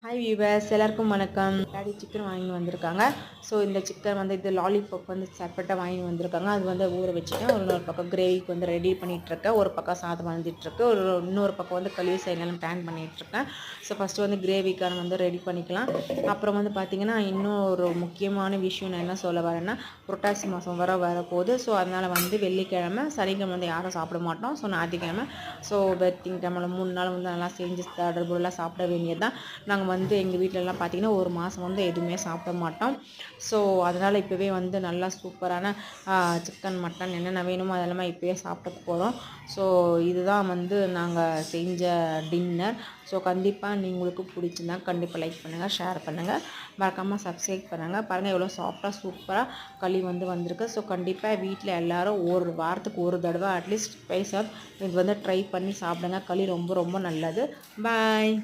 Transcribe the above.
Hi viewers, எல்லாருக்கும் வணக்கம். Daddy chicken வாங்கி வந்திருக்காங்க. ஸோ இந்த சிக்கன் வந்து இது லாலிபாப் வந்து செப்பரேட்டாக வாங்கி வந்திருக்காங்க. அது வந்து ஊற வச்சுட்டேன். இன்னொரு பக்கம் கிரேவிக்கு வந்து ரெடி பண்ணிகிட்ருக்கேன். ஒரு பக்கம் சாதம் வந்துட்டுருக்கு. இன்னொரு பக்கம் வந்து கழுவி செய்யலாம் பிளான் பண்ணிகிட்ருக்கேன். ஸோ ஃபஸ்ட்டு வந்து கிரேவிக்கான வந்து ரெடி பண்ணிக்கலாம். அப்புறம் வந்து பார்த்திங்கன்னா, இன்னும் ஒரு முக்கியமான விஷயம் நான் என்ன சொல்ல வரேன்னா, புரட்டாசி மாதம் வரப்போகுது. ஸோ அதனால் வந்து வெள்ளிக்கிழமை, சனிக்கிழமை வந்து யாரும் சாப்பிட மாட்டோம். ஸோ ஞாயிற்றுக்கிழமை, ஸோ திங்கக்கிழமை 3 நாள் வந்து நல்லா செஞ்சு தடபுடலாம் சாப்பிட வேண்டியது தான். நாங்கள் வந்து எங்கள் வீட்டிலலாம் பார்த்திங்கன்னா ஒரு மாதம் வந்து எதுவுமே சாப்பிட மாட்டோம். ஸோ அதனால் இப்போவே வந்து நல்லா சூப்பரான சிக்கன் மட்டன் என்னென்ன வேணுமோ அதெல்லாமே இப்போவே சாப்பிட போகிறோம். ஸோ இதுதான் வந்து நாங்கள் செஞ்ச டின்னர். ஸோ கண்டிப்பாக உங்களுக்கு பிடிச்சிருந்தா கண்டிப்பாக லைக் பண்ணுங்கள், ஷேர் பண்ணுங்கள், மறக்காமல் சப்ஸ்கிரைப் பண்ணுங்கள். பாருங்கள் எவ்வளோ சாஃப்டாக சூப்பராக களி வந்து வந்திருக்கு. ஸோ கண்டிப்பாக வீட்டில் எல்லோரும் ஒரு வாரத்துக்கு ஒரு தடவை அட்லீஸ்ட் ட்வைஸ் இது வந்து ட்ரை பண்ணி சாப்பிடுங்க. களி ரொம்ப ரொம்ப நல்லது. பாய்.